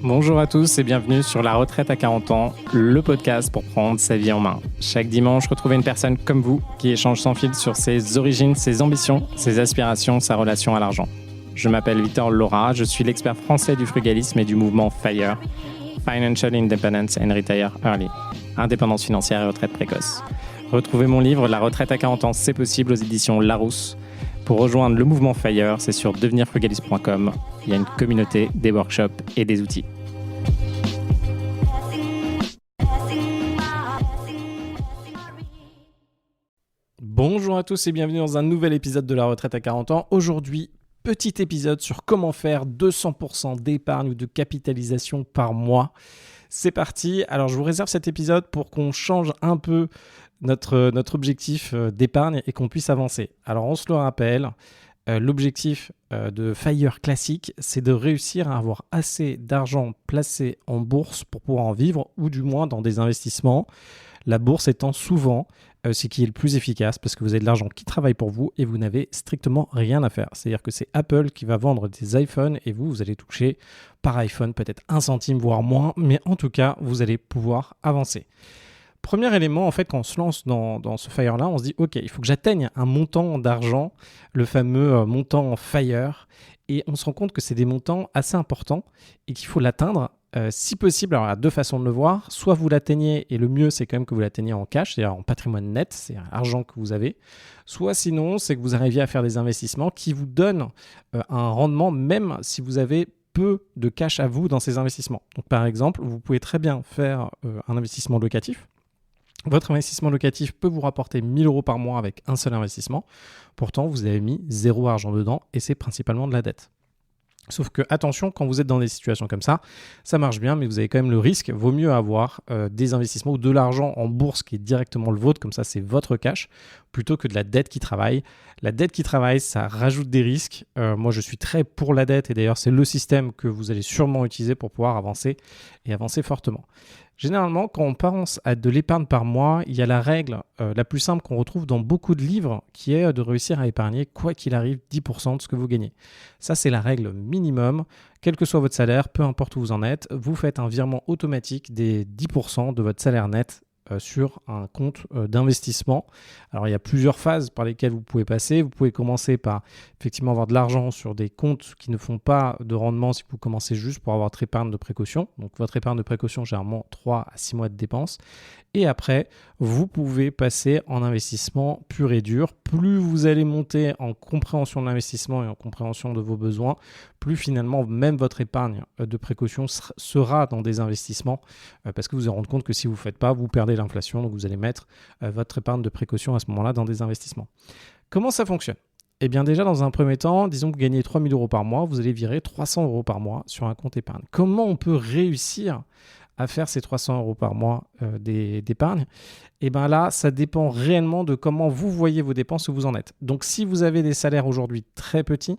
Bonjour à tous et bienvenue sur La Retraite à 40 ans, le podcast pour prendre sa vie en main. Chaque dimanche, retrouvez une personne comme vous qui échange sans fil sur ses origines, ses ambitions, ses aspirations, sa relation à l'argent. Je m'appelle Victor Laura, je suis l'expert français du frugalisme et du mouvement FIRE, Financial Independence and Retire Early, indépendance financière et retraite précoce. Retrouvez mon livre La Retraite à 40 ans, c'est possible aux éditions Larousse. Pour rejoindre le mouvement FIRE, c'est sur devenirfrugaliste.com. Il y a une communauté, des workshops et des outils. Bonjour à tous et bienvenue dans un nouvel épisode de La Retraite à 40 ans. Aujourd'hui, petit épisode sur comment faire 200% d'épargne ou de capitalisation par mois. C'est parti. Alors, je vous réserve cet épisode pour qu'on change un peu notre objectif d'épargne et qu'on puisse avancer. Alors, on se le rappelle, l'objectif de FIRE classique, c'est de réussir à avoir assez d'argent placé en bourse pour pouvoir en vivre ou du moins dans des investissements. La bourse étant souvent ce qui est le plus efficace parce que vous avez de l'argent qui travaille pour vous et vous n'avez strictement rien à faire. C'est-à-dire que c'est Apple qui va vendre des iPhones et vous allez toucher par iPhone peut-être 1 centime voire moins, mais en tout cas, vous allez pouvoir avancer. Premier élément, en fait, quand on se lance dans ce FIRE-là, on se dit « Ok, il faut que j'atteigne un montant d'argent, le fameux montant FIRE. » Et on se rend compte que c'est des montants assez importants et qu'il faut l'atteindre. Si possible, alors il y a deux façons de le voir. Soit vous l'atteignez, et le mieux, c'est quand même que vous l'atteigniez en cash, c'est-à-dire en patrimoine net, c'est l'argent que vous avez. Soit sinon, c'est que vous arriviez à faire des investissements qui vous donnent un rendement, même si vous avez peu de cash à vous dans ces investissements. Donc par exemple, vous pouvez très bien faire un investissement locatif. Votre investissement locatif peut vous rapporter 1 000 € par mois avec un seul investissement. Pourtant, vous avez mis 0 argent dedans et c'est principalement de la dette. Sauf que, attention, quand vous êtes dans des situations comme ça marche bien, mais vous avez quand même le risque. Vaut mieux avoir des investissements ou de l'argent en bourse qui est directement le vôtre, comme ça c'est votre cash, plutôt que de la dette qui travaille. La dette qui travaille, ça rajoute des risques. Moi, je suis très pour la dette et d'ailleurs, c'est le système que vous allez sûrement utiliser pour pouvoir avancer et avancer fortement. Généralement, quand on pense à de l'épargne par mois, il y a la règle la plus simple qu'on retrouve dans beaucoup de livres qui est de réussir à épargner, quoi qu'il arrive, 10% de ce que vous gagnez. Ça, c'est la règle minimum. Quel que soit votre salaire, peu importe où vous en êtes, vous faites un virement automatique des 10% de votre salaire net sur un compte d'investissement. Alors, il y a plusieurs phases par lesquelles vous pouvez passer. Vous pouvez commencer par effectivement avoir de l'argent sur des comptes qui ne font pas de rendement si vous commencez juste pour avoir votre épargne de précaution. Donc, votre épargne de précaution, généralement 3 à 6 mois de dépenses. Et après, vous pouvez passer en investissement pur et dur. Plus vous allez monter en compréhension de l'investissement et en compréhension de vos besoins, plus finalement, même votre épargne de précaution sera dans des investissements parce que vous vous rendez compte que si vous ne faites pas, vous perdez l'inflation. Donc, vous allez mettre votre épargne de précaution à ce moment-là dans des investissements. Comment ça fonctionne ? Eh bien déjà, dans un premier temps, disons que vous gagnez 3 000 € par mois, vous allez virer 300 € par mois sur un compte épargne. Comment on peut réussir à faire ces 300 € par mois d'épargne? Et bien là, ça dépend réellement de comment vous voyez vos dépenses, où vous en êtes. Donc si vous avez des salaires aujourd'hui très petits,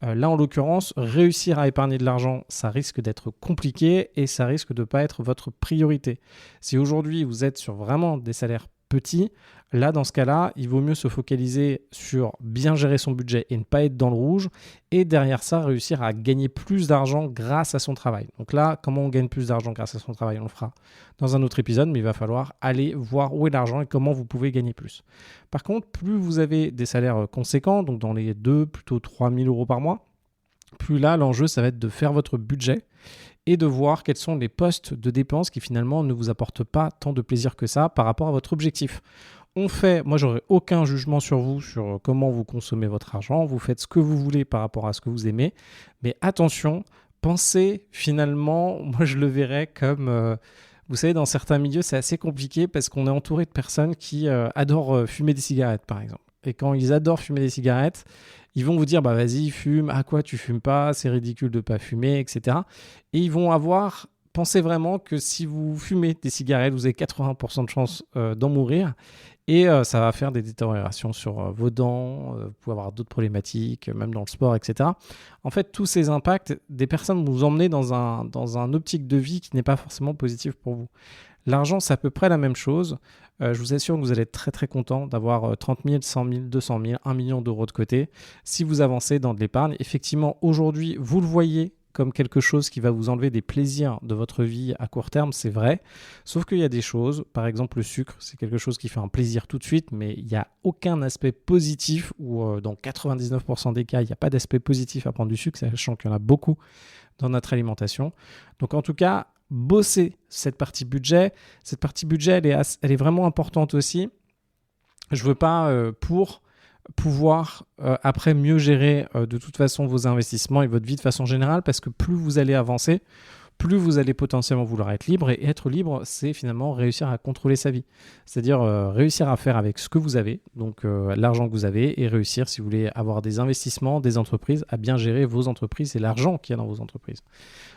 là en l'occurrence, réussir à épargner de l'argent, ça risque d'être compliqué et ça risque de ne pas être votre priorité. Si aujourd'hui vous êtes sur vraiment des salaires petits, là dans ce cas-là, il vaut mieux se focaliser sur bien gérer son budget et ne pas être dans le rouge et derrière ça, réussir à gagner plus d'argent grâce à son travail. Donc là, comment on gagne plus d'argent grâce à son travail? On le fera dans un autre épisode, mais il va falloir aller voir où est l'argent et comment vous pouvez gagner plus. Par contre, plus vous avez des salaires conséquents, donc dans les 2, plutôt 3 000 € par mois, plus là, l'enjeu, ça va être de faire votre budget et de voir quels sont les postes de dépenses qui finalement ne vous apportent pas tant de plaisir que ça par rapport à votre objectif. Moi j'aurai aucun jugement sur vous, sur comment vous consommez votre argent, vous faites ce que vous voulez par rapport à ce que vous aimez, mais attention, pensez finalement, moi je le verrais comme, vous savez, dans certains milieux c'est assez compliqué parce qu'on est entouré de personnes qui adorent fumer des cigarettes par exemple. Et quand ils adorent fumer des cigarettes, ils vont vous dire bah vas-y fume, à quoi tu fumes pas, c'est ridicule de pas fumer, etc. Et ils vont pensez vraiment que si vous fumez des cigarettes, vous avez 80% de chances d'en mourir et ça va faire des détériorations sur vos dents, vous pouvez avoir d'autres problématiques, même dans le sport, etc. En fait, tous ces impacts, des personnes vont vous emmener dans un optique de vie qui n'est pas forcément positif pour vous. L'argent, c'est à peu près la même chose. Je vous assure que vous allez être très très content d'avoir 30 000, 100 000, 200 000, 1 million d'euros de côté si vous avancez dans de l'épargne. Effectivement, aujourd'hui, vous le voyez comme quelque chose qui va vous enlever des plaisirs de votre vie à court terme, c'est vrai. Sauf qu'il y a des choses, par exemple le sucre, c'est quelque chose qui fait un plaisir tout de suite, mais il n'y a aucun aspect positif, ou dans 99% des cas, il n'y a pas d'aspect positif à prendre du sucre, sachant qu'il y en a beaucoup dans notre alimentation. Donc en tout cas, bossez cette partie budget. Cette partie budget, elle est vraiment importante aussi. Je ne veux pas pour pouvoir après mieux gérer de toute façon vos investissements et votre vie de façon générale, parce que plus vous allez avancer, plus vous allez potentiellement vouloir être libre. Et être libre, c'est finalement réussir à contrôler sa vie. C'est-à-dire réussir à faire avec ce que vous avez, donc l'argent que vous avez, et réussir, si vous voulez avoir des investissements, des entreprises, à bien gérer vos entreprises et l'argent qu'il y a dans vos entreprises.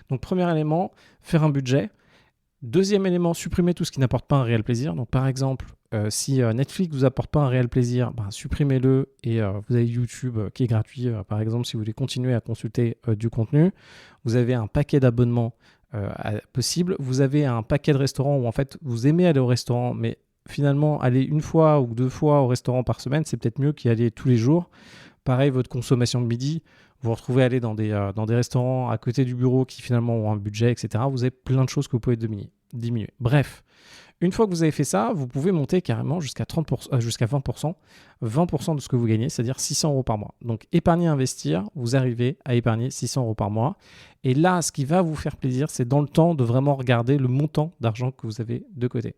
Donc premier élément, faire un budget. Deuxième élément, supprimer tout ce qui n'apporte pas un réel plaisir. Donc par exemple, si Netflix ne vous apporte pas un réel plaisir, supprimez-le, et vous avez YouTube qui est gratuit. Par exemple, si vous voulez continuer à consulter du contenu, vous avez un paquet d'abonnements possibles. Vous avez un paquet de restaurants où en fait vous aimez aller au restaurant, mais finalement aller une fois ou 2 fois au restaurant par semaine, c'est peut-être mieux qu'y aller tous les jours. Pareil, votre consommation de midi, vous vous retrouvez à aller dans des restaurants à côté du bureau qui finalement ont un budget, etc. Vous avez plein de choses que vous pouvez diminuer. Bref, une fois que vous avez fait ça, vous pouvez monter carrément jusqu'à 20%, 20% de ce que vous gagnez, c'est-à-dire 600 euros par mois. Donc épargner, investir, vous arrivez à épargner 600 euros par mois. Et là, ce qui va vous faire plaisir, c'est dans le temps de vraiment regarder le montant d'argent que vous avez de côté.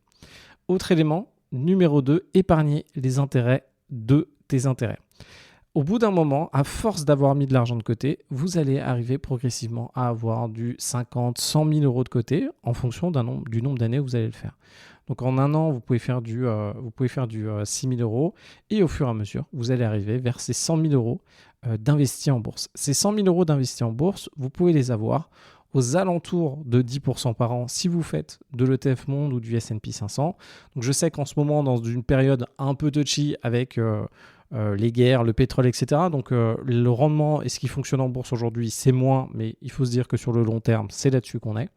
Autre élément, numéro 2, épargner les intérêts de tes intérêts. Au bout d'un moment, à force d'avoir mis de l'argent de côté, vous allez arriver progressivement à avoir du 50, 100 000 euros de côté en fonction du nombre d'années où vous allez le faire. Donc en un an, vous pouvez faire du 6 000 euros, et au fur et à mesure, vous allez arriver vers ces 100 000 euros d'investis en bourse. Ces 100 000 euros d'investis en bourse, vous pouvez les avoir aux alentours de 10% par an si vous faites de l'ETF Monde ou du S&P 500. Donc je sais qu'en ce moment, dans une période un peu touchy avec les guerres, le pétrole, etc. Donc le rendement et ce qui fonctionne en bourse aujourd'hui, c'est moins, mais il faut se dire que sur le long terme, c'est là-dessus qu'on est.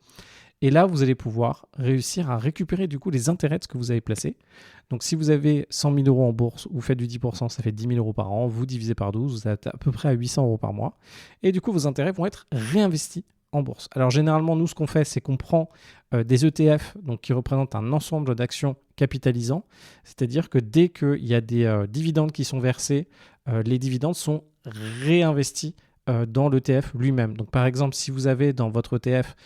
Et là, vous allez pouvoir réussir à récupérer du coup les intérêts de ce que vous avez placé. Donc si vous avez 100 000 euros en bourse, vous faites du 10%, ça fait 10 000 euros par an, vous divisez par 12, vous êtes à peu près à 800 euros par mois. Et du coup, vos intérêts vont être réinvestis en bourse. Alors généralement, nous, ce qu'on fait, c'est qu'on prend des ETF, donc qui représentent un ensemble d'actions capitalisants, c'est-à-dire que dès qu'il y a des dividendes qui sont versés, les dividendes sont réinvestis dans l'ETF lui-même. Donc par exemple, si vous avez dans votre ETF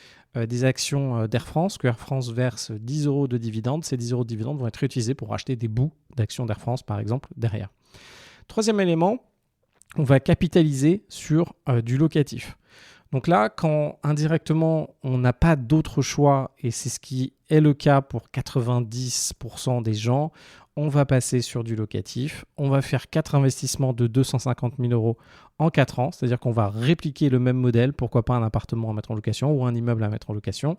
des actions d'Air France, que Air France verse 10 euros de dividendes, ces 10 euros de dividendes vont être réutilisés pour acheter des bouts d'actions d'Air France, par exemple, derrière. Troisième élément, on va capitaliser sur du locatif. Donc là, quand indirectement, on n'a pas d'autre choix, et c'est ce qui est le cas pour 90% des gens, on va passer sur du locatif. On va faire 4 investissements de 250 000 euros en 4 ans, c'est-à-dire qu'on va répliquer le même modèle, pourquoi pas un appartement à mettre en location ou un immeuble à mettre en location.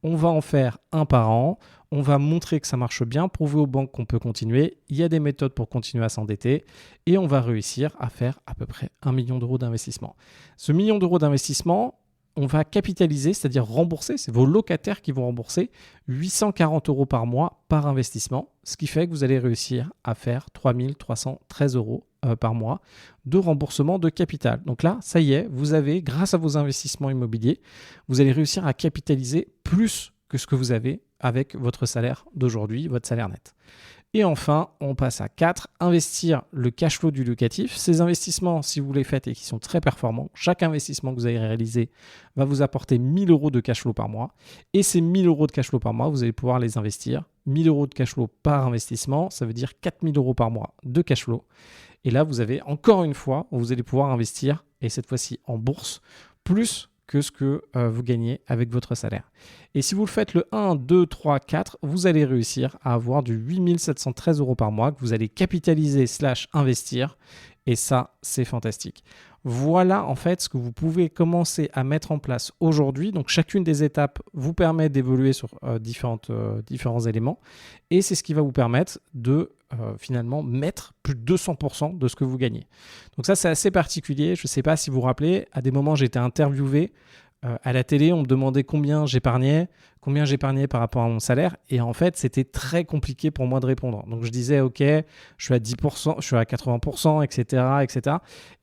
On va en faire un par an, on va montrer que ça marche bien, prouver aux banques qu'on peut continuer. Il y a des méthodes pour continuer à s'endetter, et on va réussir à faire à peu près 1 million d'euros d'investissement. Ce million d'euros d'investissement, on va capitaliser, c'est-à-dire rembourser, c'est vos locataires qui vont rembourser 840 euros par mois par investissement, ce qui fait que vous allez réussir à faire 3 313 euros par mois de remboursement de capital. Donc là, ça y est, vous avez, grâce à vos investissements immobiliers, vous allez réussir à capitaliser plus que ce que vous avez avec votre salaire d'aujourd'hui, votre salaire net. Et enfin, on passe à 4, investir le cash flow du locatif. Ces investissements, si vous les faites et qui sont très performants, chaque investissement que vous allez réaliser va vous apporter 1 000 euros de cash flow par mois. Et ces 1 000 euros de cash flow par mois, vous allez pouvoir les investir. 1 000 euros de cash flow par investissement, ça veut dire 4 000 euros par mois de cash flow. Et là, vous avez encore une fois, vous allez pouvoir investir, et cette fois-ci en bourse, plus que ce que vous gagnez avec votre salaire. Et si vous le faites le 1, 2, 3, 4, vous allez réussir à avoir du 8 713 euros par mois que vous allez capitaliser / investir. Et ça, c'est fantastique. Voilà en fait ce que vous pouvez commencer à mettre en place aujourd'hui. Donc chacune des étapes vous permet d'évoluer sur différents éléments. Et c'est ce qui va vous permettre de finalement mettre plus de 200% de ce que vous gagnez. Donc ça, c'est assez particulier. Je ne sais pas si vous vous rappelez, à des moments, j'ai été interviewé À la télé, on me demandait combien j'épargnais par rapport à mon salaire. Et en fait, c'était très compliqué pour moi de répondre. Donc, je disais, OK, je suis à 10%, je suis à 80%, etc., etc.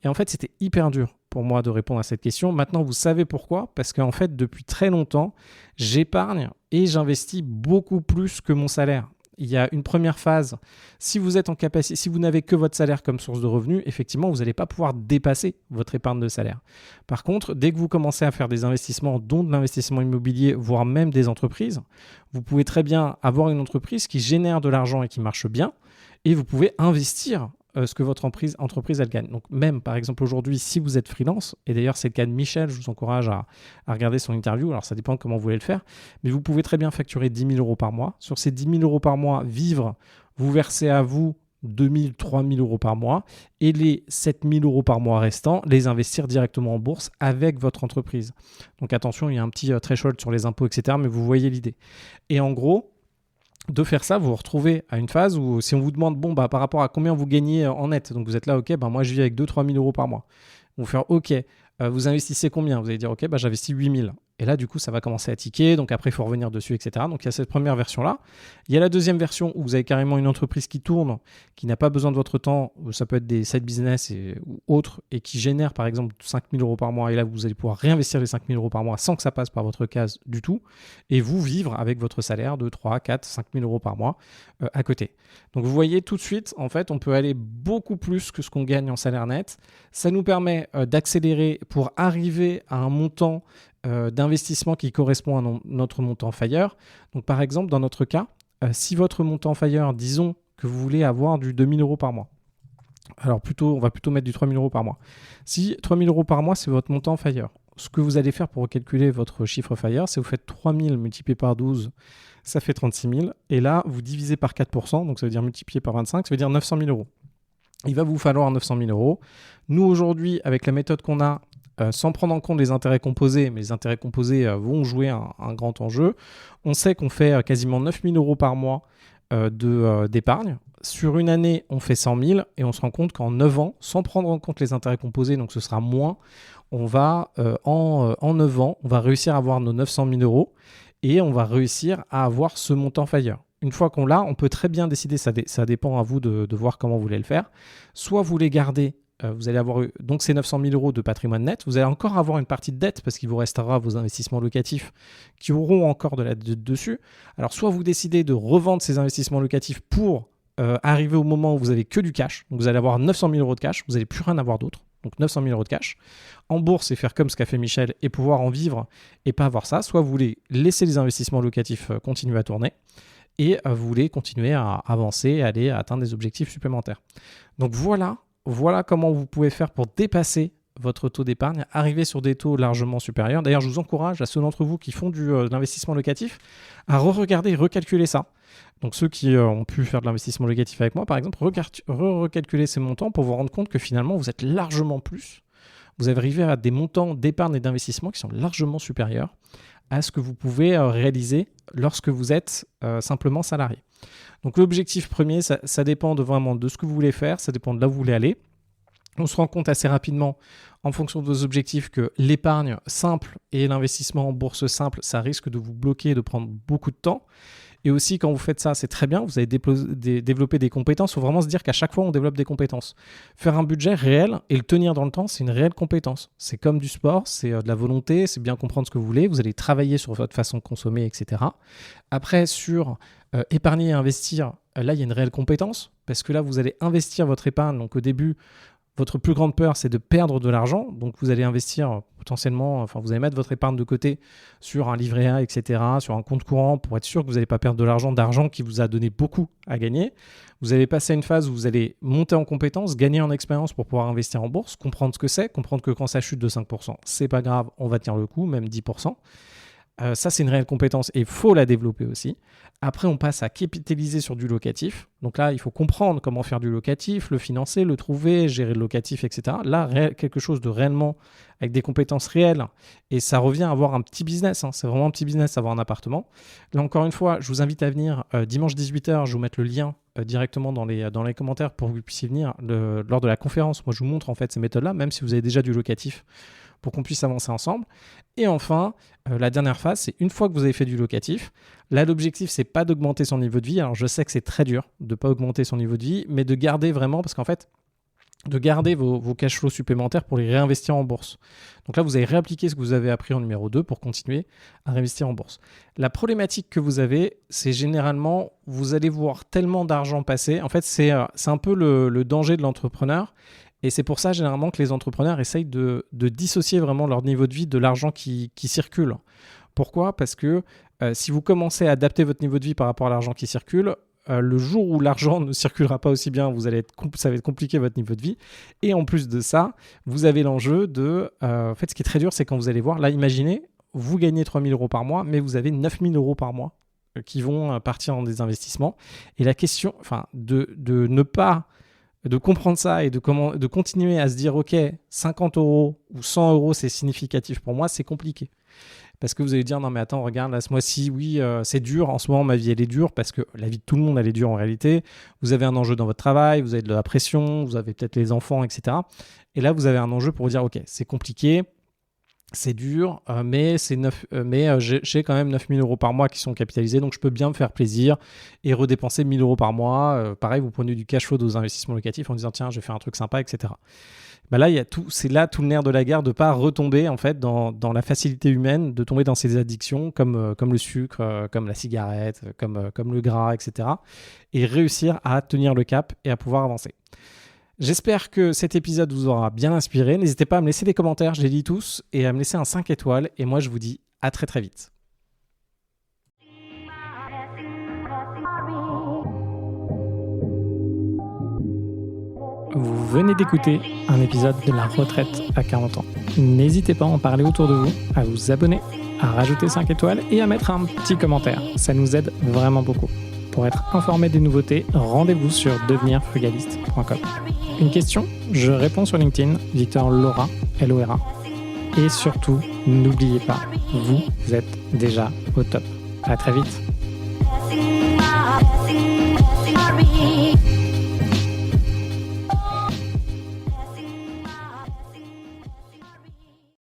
Et en fait, c'était hyper dur pour moi de répondre à cette question. Maintenant, vous savez pourquoi ? Parce qu'en fait, depuis très longtemps, j'épargne et j'investis beaucoup plus que mon salaire. Il y a une première phase. Si vous êtes en capacité, si vous n'avez que votre salaire comme source de revenus, effectivement, vous n'allez pas pouvoir dépasser votre épargne de salaire. Par contre, dès que vous commencez à faire des investissements, dont de l'investissement immobilier, voire même des entreprises, vous pouvez très bien avoir une entreprise qui génère de l'argent et qui marche bien, et vous pouvez investir ce que votre entreprise elle gagne. Donc même par exemple aujourd'hui, si vous êtes freelance, et d'ailleurs c'est le cas de Michel, je vous encourage à regarder son interview, alors ça dépend comment vous voulez le faire, mais vous pouvez très bien facturer 10 000 euros par mois. Sur ces 10 000 euros par mois, vivre, vous versez à vous 2 000, 3 000 euros par mois, et les 7 000 euros par mois restants, les investir directement en bourse avec votre entreprise. Donc attention, il y a un petit threshold sur les impôts, etc., mais vous voyez l'idée. Et en gros, de faire ça, vous vous retrouvez à une phase où si on vous demande, par rapport à combien vous gagnez en net, donc vous êtes là, ok, moi je vis avec 2-3 000 euros par mois. Vous faire, ok, vous investissez combien ? Vous allez dire, ok, j'investis 8 000. Et là, du coup, ça va commencer à ticker. Donc après, il faut revenir dessus, etc. Donc il y a cette première version-là. Il y a la deuxième version où vous avez carrément une entreprise qui tourne, qui n'a pas besoin de votre temps. Ça peut être des side business ou autres, et qui génère par exemple 5 000 euros par mois. Et là, vous allez pouvoir réinvestir les 5 000 euros par mois sans que ça passe par votre case du tout. Et vous vivre avec votre salaire de 3, 4, 5 000 euros par mois à côté. Donc vous voyez tout de suite, en fait, on peut aller beaucoup plus que ce qu'on gagne en salaire net. Ça nous permet d'accélérer pour arriver à un montant d'investissement qui correspond à notre montant FIRE. Donc par exemple, dans notre cas, si votre montant FIRE, disons que vous voulez avoir du 2 000 euros par mois, alors on va plutôt mettre du 3 000 euros par mois. Si 3 000 euros par mois, c'est votre montant FIRE, ce que vous allez faire pour calculer votre chiffre FIRE, c'est vous faites 3 000 multiplié par 12, ça fait 36 000. Et là, vous divisez par 4%, donc ça veut dire multiplié par 25, ça veut dire 900 000 euros. Il va vous falloir 900 000 euros. Nous, aujourd'hui, avec la méthode qu'on a, sans prendre en compte les intérêts composés, mais les intérêts composés vont jouer un grand enjeu, on sait qu'on fait quasiment 9 000 euros par mois d'épargne. Sur une année, on fait 100 000 et on se rend compte qu'en 9 ans, sans prendre en compte les intérêts composés, donc ce sera moins, on va en 9 ans, on va réussir à avoir nos 900 000 euros et on va réussir à avoir ce montant FIRE. Une fois qu'on l'a, on peut très bien décider, ça dépend à vous de voir comment vous voulez le faire. Soit vous les gardez, vous allez avoir donc ces 900 000 euros de patrimoine net, vous allez encore avoir une partie de dette parce qu'il vous restera vos investissements locatifs qui auront encore de la dette dessus. Alors soit vous décidez de revendre ces investissements locatifs pour arriver au moment où vous avez que du cash, donc vous allez avoir 900 000 euros de cash, vous n'allez plus rien avoir d'autre. Donc 900 000 euros de cash en bourse et faire comme ce qu'a fait Michel et pouvoir en vivre et pas avoir ça. Soit vous voulez laisser les investissements locatifs continuer à tourner et vous voulez continuer à avancer, aller atteindre des objectifs supplémentaires. Donc voilà comment vous pouvez faire pour dépasser votre taux d'épargne, arriver sur des taux largement supérieurs. D'ailleurs, je vous encourage à ceux d'entre vous qui font de l'investissement locatif à re-regarder et recalculer ça. Donc ceux qui ont pu faire de l'investissement locatif avec moi, par exemple, recalculer ces montants pour vous rendre compte que finalement, vous êtes largement plus. Vous arrivez à des montants d'épargne et d'investissement qui sont largement supérieurs à ce que vous pouvez réaliser lorsque vous êtes simplement salarié. Donc l'objectif premier, ça dépend vraiment de ce que vous voulez faire, ça dépend de là où vous voulez aller. On se rend compte assez rapidement, en fonction de vos objectifs, que l'épargne simple et l'investissement en bourse simple, ça risque de vous bloquer et de prendre beaucoup de temps. Et aussi, quand vous faites ça, c'est très bien, vous allez développer des compétences. Il faut vraiment se dire qu'à chaque fois, on développe des compétences. Faire un budget réel et le tenir dans le temps, c'est une réelle compétence. C'est comme du sport, c'est de la volonté, c'est bien comprendre ce que vous voulez. Vous allez travailler sur votre façon de consommer, etc. Après, sur épargner et investir, là, il y a une réelle compétence parce que là, vous allez investir votre épargne. Donc, au début, votre plus grande peur, c'est de perdre de l'argent. Donc, vous allez investir potentiellement, vous allez mettre votre épargne de côté sur un livret A, etc., sur un compte courant pour être sûr que vous n'allez pas perdre de l'argent qui vous a donné beaucoup à gagner. Vous allez passer à une phase où vous allez monter en compétences, gagner en expérience pour pouvoir investir en bourse, comprendre ce que c'est, comprendre que quand ça chute de 5%, c'est pas grave, on va tenir le coup, même 10%. Ça, c'est une réelle compétence et il faut la développer aussi. Après, on passe à capitaliser sur du locatif. Donc là, il faut comprendre comment faire du locatif, le financer, le trouver, gérer le locatif, etc. Là, quelque chose de réellement avec des compétences réelles. Et ça revient à avoir un petit business. C'est vraiment un petit business, avoir un appartement. Là, encore une fois, je vous invite à venir dimanche 18h. Je vais vous mettre le lien directement dans les commentaires pour que vous puissiez venir lors de la conférence. Moi, je vous montre en fait ces méthodes-là, même si vous avez déjà du locatif. pour qu'on puisse avancer ensemble. Et enfin, la dernière phase, c'est une fois que vous avez fait du locatif, là, l'objectif, c'est pas d'augmenter son niveau de vie. Alors, je sais que c'est très dur de pas augmenter son niveau de vie, mais de garder vraiment, parce qu'en fait, de garder vos cash flows supplémentaires pour les réinvestir en bourse. Donc là, vous allez réappliquer ce que vous avez appris en numéro 2 pour continuer à réinvestir en bourse. La problématique que vous avez, c'est généralement, vous allez voir tellement d'argent passer. En fait, c'est un peu le danger de l'entrepreneur. Et c'est pour ça, généralement, que les entrepreneurs essayent de dissocier vraiment leur niveau de vie de l'argent qui circule. Pourquoi ? Parce que si vous commencez à adapter votre niveau de vie par rapport à l'argent qui circule, le jour où l'argent ne circulera pas aussi bien, ça va être compliqué votre niveau de vie. Et en plus de ça, vous avez l'enjeu de... en fait, ce qui est très dur, c'est quand vous allez voir... Là, imaginez, vous gagnez 3 000 € par mois, mais vous avez 9 000 € par mois qui vont partir dans des investissements. Et la question, de ne pas... de comprendre ça et de continuer à se dire, OK, 50 € ou 100 € c'est significatif pour moi, c'est compliqué. Parce que vous allez dire, non mais attends, regarde, là ce mois-ci, oui, c'est dur, en ce moment ma vie elle est dure, parce que la vie de tout le monde elle est dure en réalité. Vous avez un enjeu dans votre travail, vous avez de la pression, vous avez peut-être les enfants, etc. Et là vous avez un enjeu pour vous dire, OK, c'est compliqué, c'est dur, mais j'ai quand même 9 000 € par mois qui sont capitalisés, donc je peux bien me faire plaisir et redépenser 1 000 € par mois. Pareil, vous prenez du cash flow de vos investissements locatifs en disant, tiens, je vais faire un truc sympa, etc. Là, c'est là tout le nerf de la guerre de ne pas retomber en fait, dans la facilité humaine, de tomber dans ces addictions comme le sucre, comme la cigarette, comme le gras, etc. Et réussir à tenir le cap et à pouvoir avancer. J'espère que cet épisode vous aura bien inspiré. N'hésitez pas à me laisser des commentaires, je les lis tous, et à me laisser un 5 étoiles. Et moi, je vous dis à très très vite. Vous venez d'écouter un épisode de La Retraite à 40 ans. N'hésitez pas à en parler autour de vous, à vous abonner, à rajouter 5 étoiles et à mettre un petit commentaire. Ça nous aide vraiment beaucoup. Pour être informé des nouveautés, rendez-vous sur devenirfrugaliste.com. Une question ? Je réponds sur LinkedIn, Victor Lora, L-O-R-A. Et surtout, n'oubliez pas, vous êtes déjà au top. À très vite.